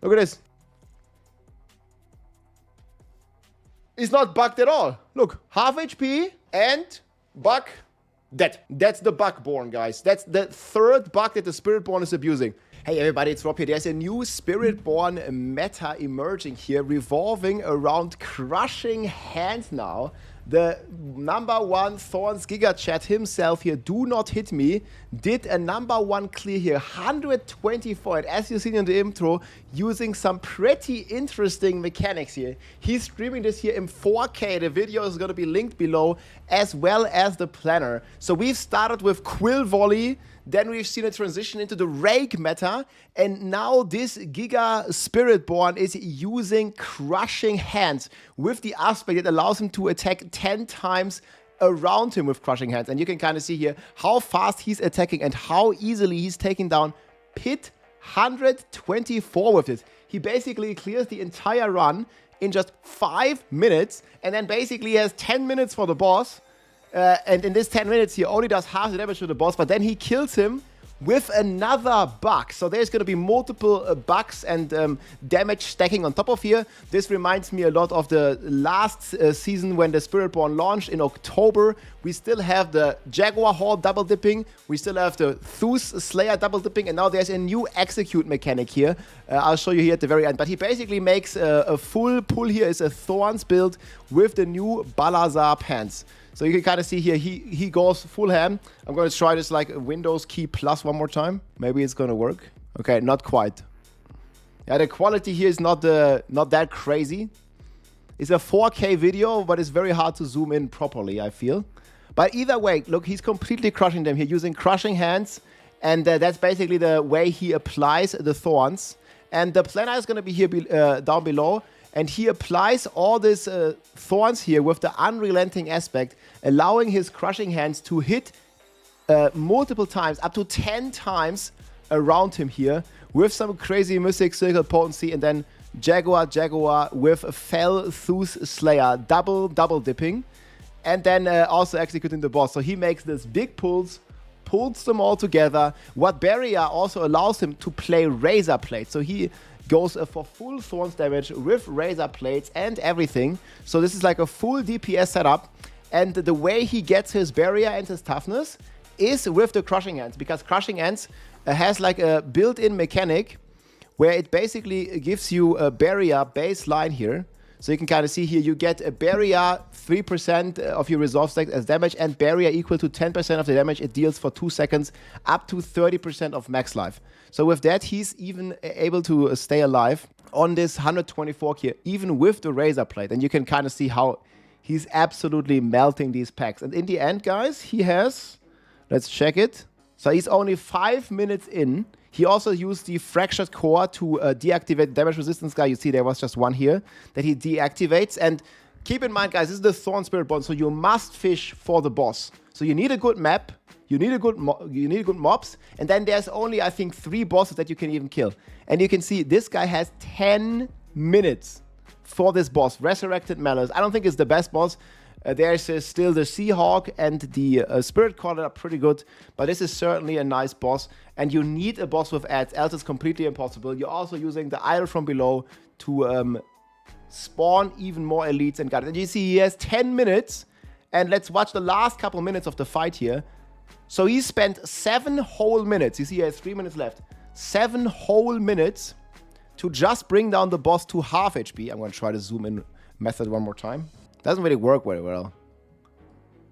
Look at this. It's not bugged at all. Look, half HP and bug dead. That's the Bugborn, guys. That's the third bug that the Spiritborn is abusing. Hey everybody, it's Rob here. There's a new Spiritborn meta emerging here, revolving around crushing hands now. The #1 Thorns Giga Chat himself here, do not hit me, did a #1 clear here, 124, and as you've seen in the intro, using some pretty interesting mechanics here. He's streaming this here in 4K, the video is going to be linked below, as well as the planner. So we've started with Quill Volley, then we've seen a transition into the Rake meta, and now this Giga Spiritborn is using Crushing Hands with the aspect that allows him to attack 10 times around him with Crushing Hands. And you can kind of see here how fast he's attacking and how easily he's taking down Pit 124 with this. He basically clears the entire run in just 5 minutes, and then basically has 10 minutes for the boss. And in this 10 minutes, he only does half the damage to the boss, but then he kills him with another bug. So there's going to be multiple bugs and damage stacking on top of here. This reminds me a lot of the last season when the Spiritborn launched in October. We still have the Jaguar Hall double dipping. We still have the Thus Slayer double dipping. And now there's a new execute mechanic here. I'll show you here at the very end. But he basically makes a full pull here. Is a Thorns build with the new Balazar pants. So you can kind of see here, he goes full ham. I'm going to try this like Windows key plus one more time. Maybe it's going to work. Okay, not quite. Yeah, the quality here is not that crazy. It's a 4K video, but it's very hard to zoom in properly, I feel. But either way, look, he's completely crushing them here using Crushing Hands. And that's basically the way he applies the Thorns. And the planner is going to be here down below. And he applies all these Thorns here with the unrelenting aspect, allowing his Crushing Hands to hit multiple times, up to 10 times around him here, with some crazy Mystic Circle potency, and then Jaguar with Fell Thus Slayer, double dipping, and then also executing the boss. So he makes this big pulls them all together. What Barrier also allows him to play Razor Blade. So he goes for full Thorns damage with Razor Blades and everything. So this is like a full DPS setup. And the way he gets his barrier and his toughness is with the Crushing Hands, because Crushing Hands has like a built-in mechanic where it basically gives you a barrier baseline here. So you can kind of see here, you get a barrier 3% of your resolve stack as damage, and barrier equal to 10% of the damage it deals for 2 seconds, up to 30% of max life. So with that, he's even able to stay alive on this 124 here, even with the Razor Blade. And you can kind of see how he's absolutely melting these packs. And in the end, guys, he has, let's check it. So he's only 5 minutes in. He also used the Fractured Core to deactivate damage resistance guy. You see there was just one here that he deactivates. And keep in mind, guys, this is the Thorn Spiritborn, so you must fish for the boss. So you need a good map, you need good mobs, and then there's only, I think, 3 bosses that you can even kill. And you can see this guy has 10 minutes for this boss, Resurrected Malice. I don't think it's the best boss. There's still the Seahawk and the Spirit Core that are pretty good, but this is certainly a nice boss, and you need a boss with ads, else it's completely impossible. You're also using the idol from below to spawn even more elites and guardians. And you see he has 10 minutes, and let's watch the last couple minutes of the fight here. So he spent 7 whole minutes. You see he has 3 minutes left. 7 whole minutes to just bring down the boss to half HP. I'm going to try the zoom in method one more time. Doesn't really work very well.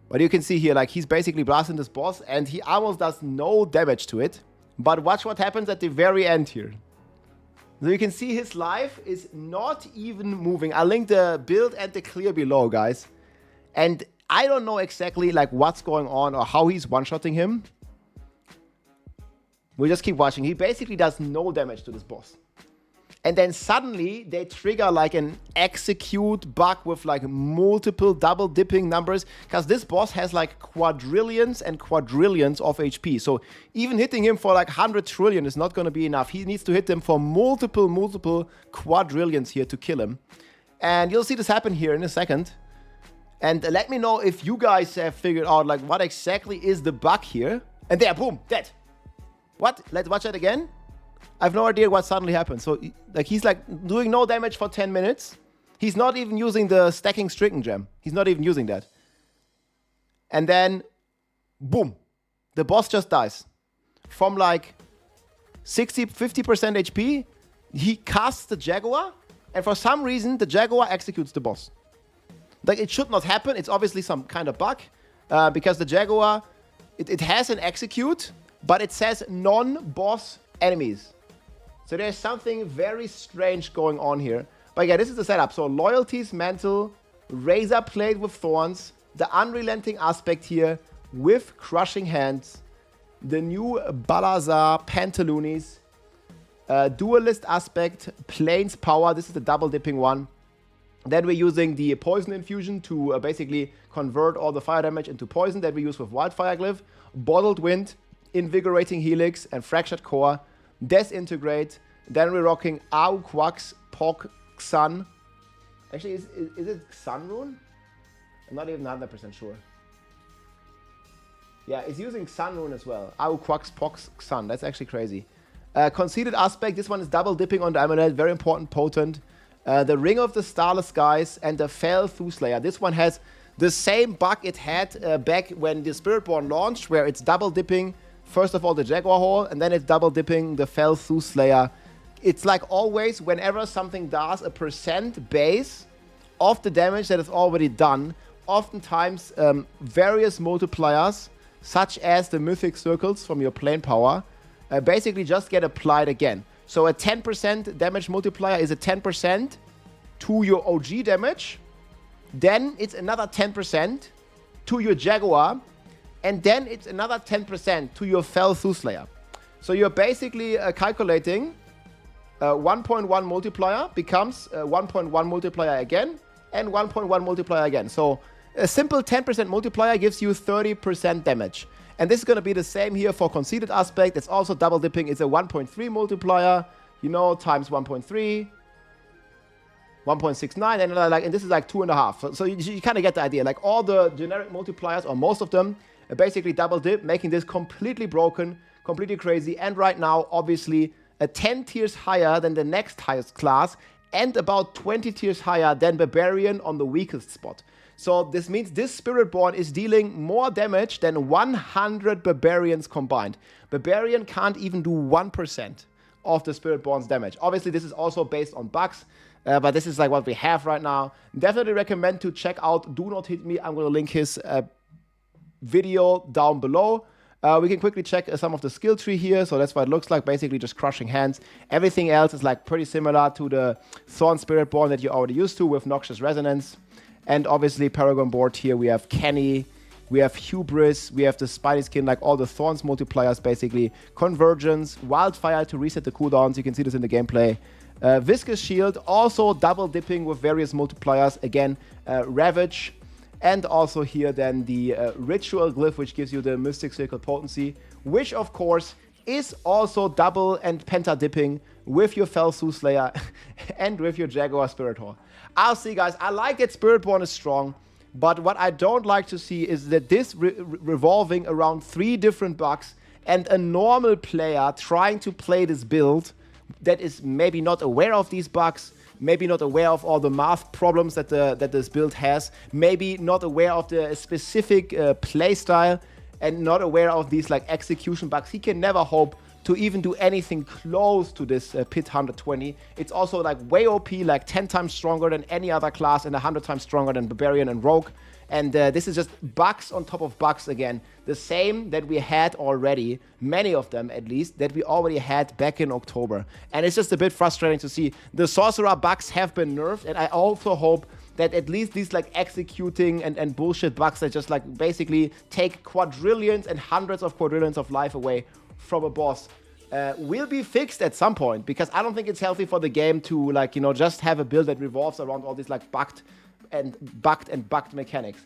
But you can see here, like, he's basically blasting this boss, and he almost does no damage to it. But watch what happens at the very end here. So you can see his life is not even moving. I'll link the build and the clear below, guys. And I don't know exactly, like, what's going on or how he's one-shotting him. We'll just keep watching. He basically does no damage to this boss. And then suddenly they trigger like an execute bug with like multiple double dipping numbers, because this boss has like quadrillions and quadrillions of HP. So even hitting him for like 100 trillion is not going to be enough. He needs to hit them for multiple quadrillions here to kill him. And you'll see this happen here in a second. And let me know if you guys have figured out like what exactly is the bug here. And there, boom, dead. What? Let's watch that again. I have no idea what suddenly happened. So, like, he's like doing no damage for 10 minutes. He's not even using the stacking stricken gem. He's not even using that. And then, boom, the boss just dies. From like 50% HP, he casts the Jaguar, and for some reason, the Jaguar executes the boss. Like, it should not happen. It's obviously some kind of bug, because the Jaguar, it has an execute, but it says non-boss enemies. So there's something very strange going on here. But yeah, this is the setup. So Loyalty's Mantle, Razor Blade with Thorns, the Unrelenting Aspect here with Crushing Hands, the new Balazar Pantaloonies, Duelist Aspect, Plains Power. This is the double dipping one. Then we're using the Poison Infusion to basically convert all the fire damage into poison that we use with Wildfire Glyph, Bottled Wind, Invigorating Helix, and Fractured Core, Desintegrate. Then we're rocking Au Quax, Pog Xun. Actually, is it Sun Rune? I'm not even 100% sure. Yeah, it's using Sun Rune as well. Au Quax, Pog Xun. That's actually crazy. Conceited Aspect. This one is double dipping on the amulet. Very important, potent. The Ring of the Starless Skies and the Fell Thooslayer. This one has the same bug it had back when the Spiritborn launched, where it's double dipping, first of all, the Jaguar Hole, and then it's double dipping the Fell Thooslayer. It's like always, whenever something does a % base of the damage that is already done, oftentimes various multipliers, such as the Mythic Circles from your Plane Power, basically just get applied again. So a 10% damage multiplier is a 10% to your OG damage. Then it's another 10% to your Jaguar. And then it's another 10% to your Fell Thooslayer. So you're basically calculating 1.1 multiplier becomes 1.1 multiplier again and 1.1 multiplier again. So a simple 10% multiplier gives you 30% damage. And this is going to be the same here for Conceited Aspect. It's also double dipping. It's a 1.3 multiplier, you know, times 1.3, 1.69, and this is like 2.5. So you kind of get the idea. Like all the generic multipliers, or most of them, basically double dip, making this completely broken, completely crazy. And right now, obviously, 10 tiers higher than the next highest class, and about 20 tiers higher than Barbarian on the weakest spot. So this means this Spiritborn is dealing more damage than 100 Barbarians combined. Barbarian can't even do 1% of the Spiritborn's damage. Obviously, this is also based on bugs, but this is like what we have right now. Definitely recommend to check out Do Not Hit Me. I'm going to link his video down below. We can quickly check some of the skill tree here. So that's what it looks like, basically just Crushing Hands. Everything else is like pretty similar to the Thorn Spiritborn that you're already used to with Noxious Resonance. And obviously, Paragon board here, we have Kenny, we have Hubris, we have the Spiny Skin, like all the Thorns multipliers, basically. Convergence, Wildfire to reset the cooldowns, you can see this in the gameplay. Viscous Shield, also double dipping with various multipliers, again, Ravage. And also here then the Ritual Glyph, which gives you the Mystic Circle Potency, which of course is also double and penta dipping with your Fell Thooslayer and with your Jaguar Spirit Hole. I'll see, guys. I like that Spiritborn is strong, but what I don't like to see is that this revolving around 3 different bugs and a normal player trying to play this build that is maybe not aware of these bugs, maybe not aware of all the math problems that this build has, maybe not aware of the specific playstyle, and not aware of these like execution bugs. He can never hope to even do anything close to this Pit 120. It's also like way OP, like 10 times stronger than any other class and 100 times stronger than Barbarian and Rogue. And this is just bugs on top of bugs again. The same that we had already, many of them at least, that we already had back in October. And it's just a bit frustrating to see. The Sorcerer bugs have been nerfed, and I also hope that at least these like executing and bullshit bugs that just like basically take quadrillions and hundreds of quadrillions of life away from a boss will be fixed at some point, because I don't think it's healthy for the game to like, you know, just have a build that revolves around all these like bugged mechanics.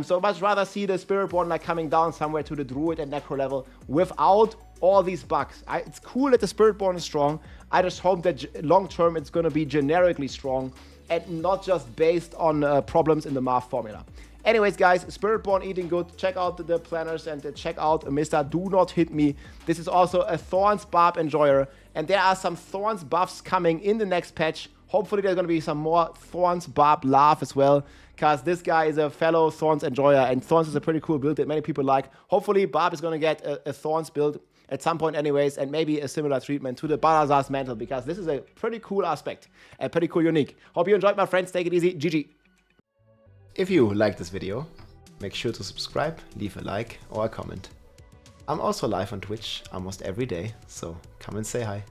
So I'd much rather see the Spiritborn like coming down somewhere to the Druid and Necro level without all these bugs. It's cool that the Spiritborn is strong. I just hope that long term it's going to be generically strong and not just based on problems in the math formula. Anyways, guys, Spiritborn eating good. Check out the planners and check out Mr. Do Not Hit Me. This is also a Thorns Barb enjoyer. And there are some Thorns buffs coming in the next patch. Hopefully there's going to be some more Thorns Barb love as well. Because this guy is a fellow Thorns enjoyer. And Thorns is a pretty cool build that many people like. Hopefully Barb is going to get a Thorns build at some point anyways, and maybe a similar treatment to the Balazar's mantle, because this is a pretty cool aspect and pretty cool unique. Hope you enjoyed, my friends. Take it easy. GG. If you liked this video, make sure to subscribe, leave a like or a comment. I'm also live on Twitch almost every day, so come and say hi.